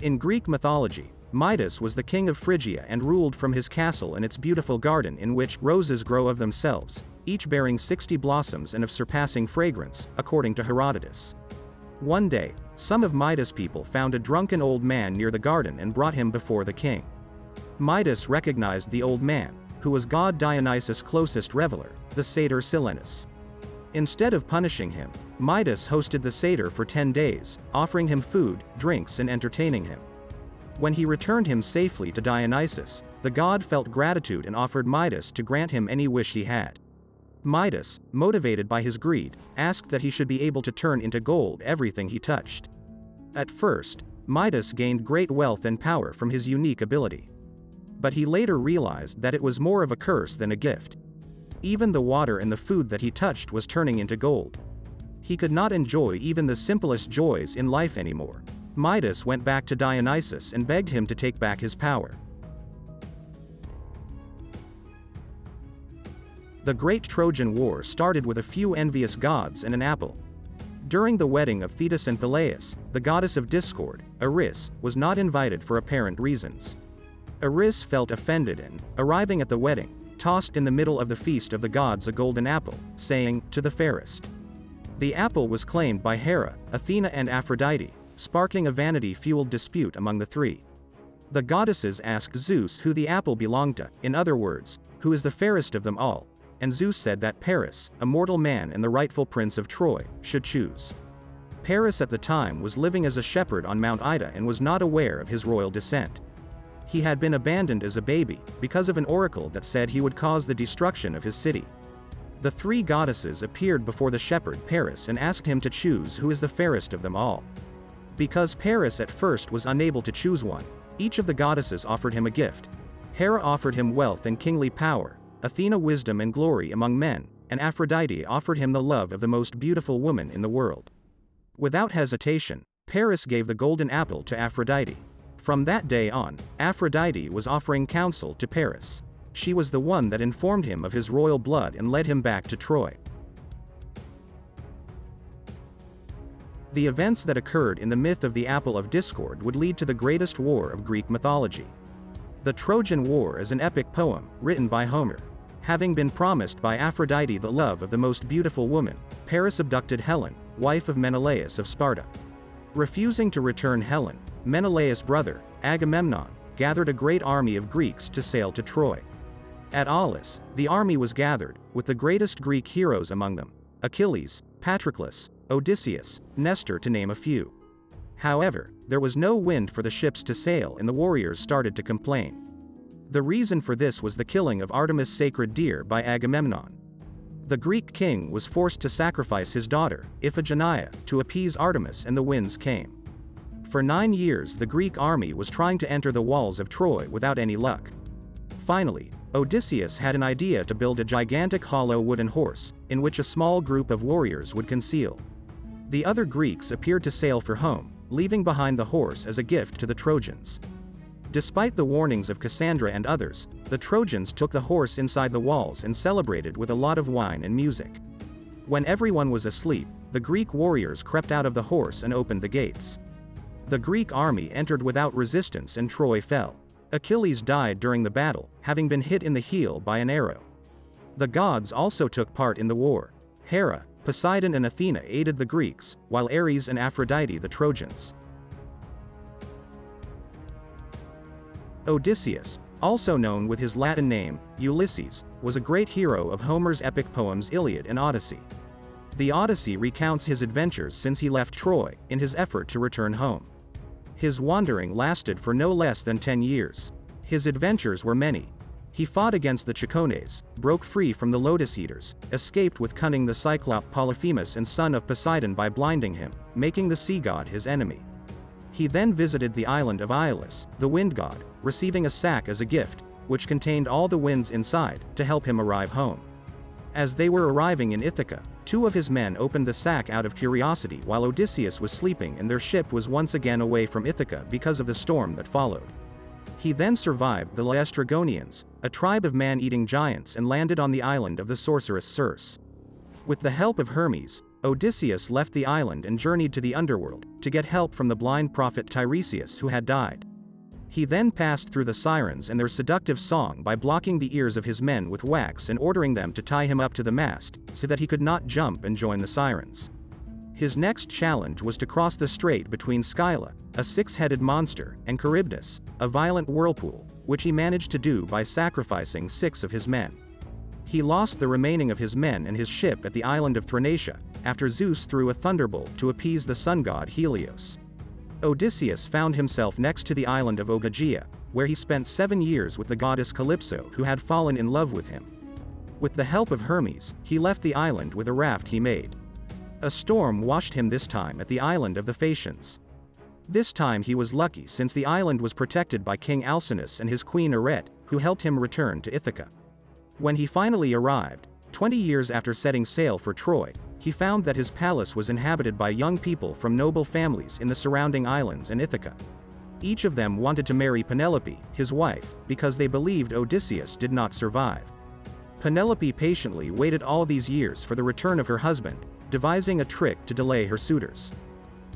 In Greek mythology, Midas was the king of Phrygia and ruled from his castle and its beautiful garden in which roses grow of themselves, each bearing 60 blossoms and of surpassing fragrance, according to Herodotus. One day, some of Midas' people found a drunken old man near the garden and brought him before the king. Midas recognized the old man, who was god Dionysus' closest reveler, the satyr Silenus. Instead of punishing him, Midas hosted the satyr for 10 days, offering him food, drinks and entertaining him. When he returned him safely to Dionysus, the god felt gratitude and offered Midas to grant him any wish he had. Midas, motivated by his greed, asked that he should be able to turn into gold everything he touched. At first, Midas gained great wealth and power from his unique ability. But he later realized that it was more of a curse than a gift. Even the water and the food that he touched was turning into gold. He could not enjoy even the simplest joys in life anymore. Midas went back to Dionysus and begged him to take back his power. The Great Trojan War started with a few envious gods and an apple. During the wedding of Thetis and Peleus, the goddess of discord, Eris, was not invited for apparent reasons. Eris felt offended and, arriving at the wedding, tossed in the middle of the feast of the gods a golden apple, saying, "To the fairest." The apple was claimed by Hera, Athena and Aphrodite, sparking a vanity-fueled dispute among the three. The goddesses asked Zeus who the apple belonged to, in other words, who is the fairest of them all, and Zeus said that Paris, a mortal man and the rightful prince of Troy, should choose. Paris at the time was living as a shepherd on Mount Ida and was not aware of his royal descent. He had been abandoned as a baby, because of an oracle that said he would cause the destruction of his city. The three goddesses appeared before the shepherd Paris and asked him to choose who is the fairest of them all. Because Paris at first was unable to choose one, each of the goddesses offered him a gift. Hera offered him wealth and kingly power, Athena wisdom and glory among men, and Aphrodite offered him the love of the most beautiful woman in the world. Without hesitation, Paris gave the golden apple to Aphrodite. From that day on, Aphrodite was offering counsel to Paris. She was the one that informed him of his royal blood and led him back to Troy. The events that occurred in the myth of the Apple of Discord would lead to the greatest war of Greek mythology. The Trojan War is an epic poem, written by Homer. Having been promised by Aphrodite the love of the most beautiful woman, Paris abducted Helen, wife of Menelaus of Sparta. Refusing to return Helen, Menelaus' brother, Agamemnon, gathered a great army of Greeks to sail to Troy. At Aulis, the army was gathered, with the greatest Greek heroes among them, Achilles, Patroclus, Odysseus, Nestor to name a few. However, there was no wind for the ships to sail and the warriors started to complain. The reason for this was the killing of Artemis' sacred deer by Agamemnon. The Greek king was forced to sacrifice his daughter, Iphigenia, to appease Artemis and the winds came. For 9 years the Greek army was trying to enter the walls of Troy without any luck. Finally, Odysseus had an idea to build a gigantic hollow wooden horse, in which a small group of warriors would conceal. The other Greeks appeared to sail for home, leaving behind the horse as a gift to the Trojans. Despite the warnings of Cassandra and others, the Trojans took the horse inside the walls and celebrated with a lot of wine and music. When everyone was asleep, the Greek warriors crept out of the horse and opened the gates. The Greek army entered without resistance and Troy fell. Achilles died during the battle, having been hit in the heel by an arrow. The gods also took part in the war. Hera, Poseidon and Athena aided the Greeks, while Ares and Aphrodite the Trojans. Odysseus, also known with his Latin name, Ulysses, was a great hero of Homer's epic poems Iliad and Odyssey. The Odyssey recounts his adventures since he left Troy, in his effort to return home. His wandering lasted for no less than 10 years. His adventures were many. He fought against the Chacones, broke free from the Lotus Eaters, escaped with cunning the Cyclop Polyphemus and son of Poseidon by blinding him, making the sea god his enemy. He then visited the island of Aeolus, the wind god, receiving a sack as a gift, which contained all the winds inside, to help him arrive home. As they were arriving in Ithaca, 2 of his men opened the sack out of curiosity while Odysseus was sleeping and their ship was once again away from Ithaca because of the storm that followed. He then survived the Laestrygonians, a tribe of man-eating giants, and landed on the island of the sorceress Circe. With the help of Hermes, Odysseus left the island and journeyed to the underworld, to get help from the blind prophet Tiresias who had died. He then passed through the sirens and their seductive song by blocking the ears of his men with wax and ordering them to tie him up to the mast, so that he could not jump and join the sirens. His next challenge was to cross the strait between Scylla, a six-headed monster, and Charybdis, a violent whirlpool, which he managed to do by sacrificing 6 of his men. He lost the remaining of his men and his ship at the island of Thrinacia, after Zeus threw a thunderbolt to appease the sun god Helios. Odysseus found himself next to the island of Ogygia, where he spent 7 years with the goddess Calypso who had fallen in love with him. With the help of Hermes, he left the island with a raft he made. A storm washed him this time at the island of the Phaeacians. This time he was lucky since the island was protected by King Alcinous and his queen Arete, who helped him return to Ithaca. When he finally arrived, 20 years after setting sail for Troy, he found that his palace was inhabited by young people from noble families in the surrounding islands and Ithaca. Each of them wanted to marry Penelope, his wife, because they believed Odysseus did not survive. Penelope patiently waited all these years for the return of her husband, devising a trick to delay her suitors.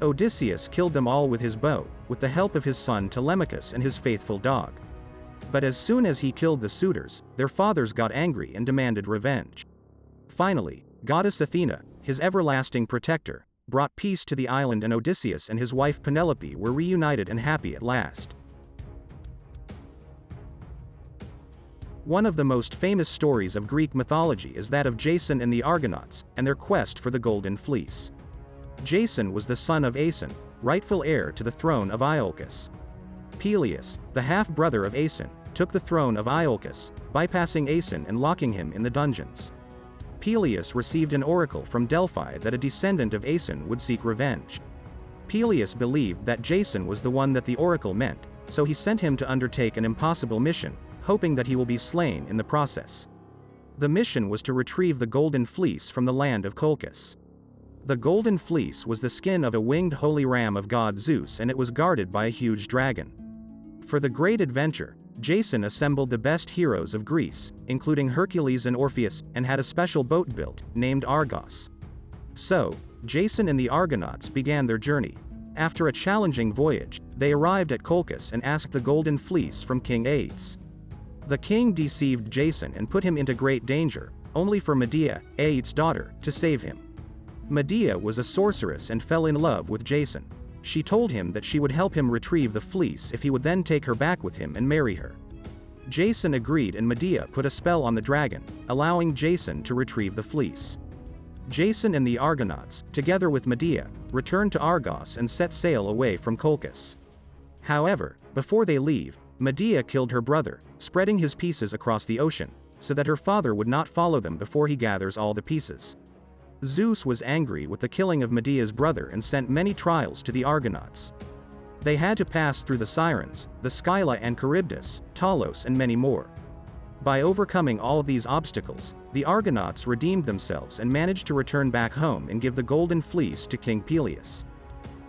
Odysseus killed them all with his bow, with the help of his son Telemachus and his faithful dog. But as soon as he killed the suitors, their fathers got angry and demanded revenge. Finally, goddess Athena, his everlasting protector, brought peace to the island and Odysseus and his wife Penelope were reunited and happy at last. One of the most famous stories of Greek mythology is that of Jason and the Argonauts, and their quest for the Golden Fleece. Jason was the son of Aeson, rightful heir to the throne of Iolcus. Peleus, the half-brother of Aeson, took the throne of Iolcus, bypassing Aeson and locking him in the dungeons. Peleus received an oracle from Delphi that a descendant of Aeson would seek revenge. Peleus believed that Jason was the one that the oracle meant, so he sent him to undertake an impossible mission, hoping that he will be slain in the process. The mission was to retrieve the Golden Fleece from the land of Colchis. The Golden Fleece was the skin of a winged holy ram of god Zeus, and it was guarded by a huge dragon. For the great adventure, Jason assembled the best heroes of Greece, including Hercules and Orpheus, and had a special boat built, named Argos. So, Jason and the Argonauts began their journey. After a challenging voyage, they arrived at Colchis and asked the Golden Fleece from King Aetes. The king deceived Jason and put him into great danger, only for Medea, Aetes' daughter, to save him. Medea was a sorceress and fell in love with Jason. She told him that she would help him retrieve the fleece if he would then take her back with him and marry her. Jason agreed, and Medea put a spell on the dragon, allowing Jason to retrieve the fleece. Jason and the Argonauts, together with Medea, returned to Argos and set sail away from Colchis. However, before they leave, Medea killed her brother, spreading his pieces across the ocean, so that her father would not follow them before he gathers all the pieces. Zeus was angry with the killing of Medea's brother and sent many trials to the Argonauts. They had to pass through the Sirens, the Scylla and Charybdis, Talos and many more. By overcoming all of these obstacles, the Argonauts redeemed themselves and managed to return back home and give the Golden Fleece to King Peleus.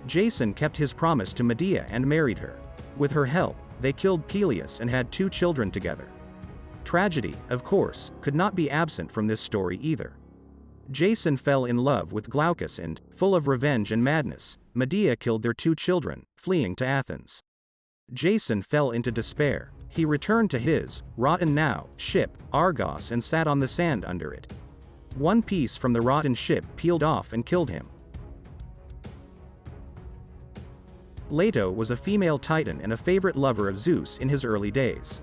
Jason kept his promise to Medea and married her. With her help, they killed Peleus and had 2 children together. Tragedy, of course, could not be absent from this story either. Jason fell in love with Glaucus and, full of revenge and madness, Medea killed their 2 children, fleeing to Athens. Jason fell into despair. He returned to his, rotten now, ship, Argos, and sat on the sand under it. One piece from the rotten ship peeled off and killed him. Lato was a female titan and a favorite lover of Zeus in his early days.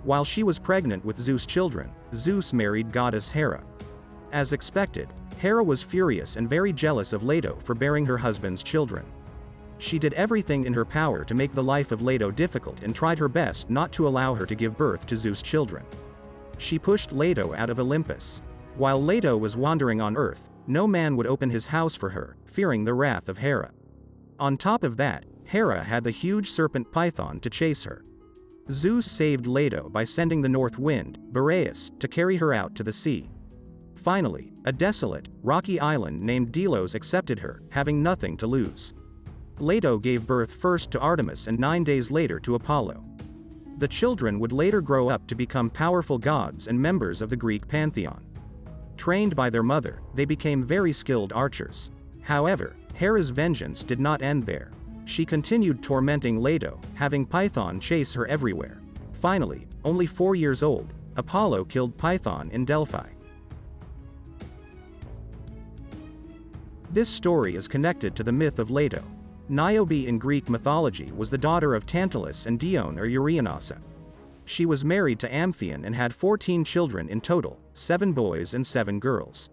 While she was pregnant with Zeus' children, Zeus married goddess Hera. As expected, Hera was furious and very jealous of Lato for bearing her husband's children. She did everything in her power to make the life of Lato difficult and tried her best not to allow her to give birth to Zeus' children. She pushed Lato out of Olympus. While Lato was wandering on Earth, no man would open his house for her, fearing the wrath of Hera. On top of that, Hera had the huge serpent Python to chase her. Zeus saved Lato by sending the north wind, Boreas, to carry her out to the sea. Finally, a desolate, rocky island named Delos accepted her, having nothing to lose. Lato gave birth first to Artemis and 9 days later to Apollo. The children would later grow up to become powerful gods and members of the Greek pantheon. Trained by their mother, they became very skilled archers. However, Hera's vengeance did not end there. She continued tormenting Lato, having Python chase her everywhere. Finally, only 4 years old, Apollo killed Python in Delphi. This story is connected to the myth of Lato. Niobe in Greek mythology was the daughter of Tantalus and Dione or Euryanosa. She was married to Amphion and had 14 children in total, 7 boys and 7 girls.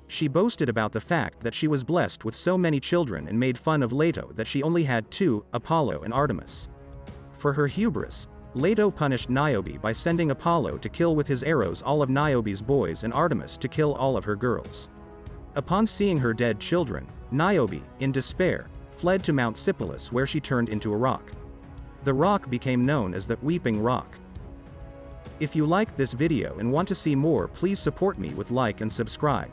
She boasted about the fact that she was blessed with so many children and made fun of Lato that she only had 2, Apollo and Artemis. For her hubris, Lato punished Niobe by sending Apollo to kill with his arrows all of Niobe's boys and Artemis to kill all of her girls. Upon seeing her dead children, Niobe, in despair, fled to Mount Sipylus where she turned into a rock. The rock became known as the Weeping Rock. If you liked this video and want to see more, please support me with like and subscribe.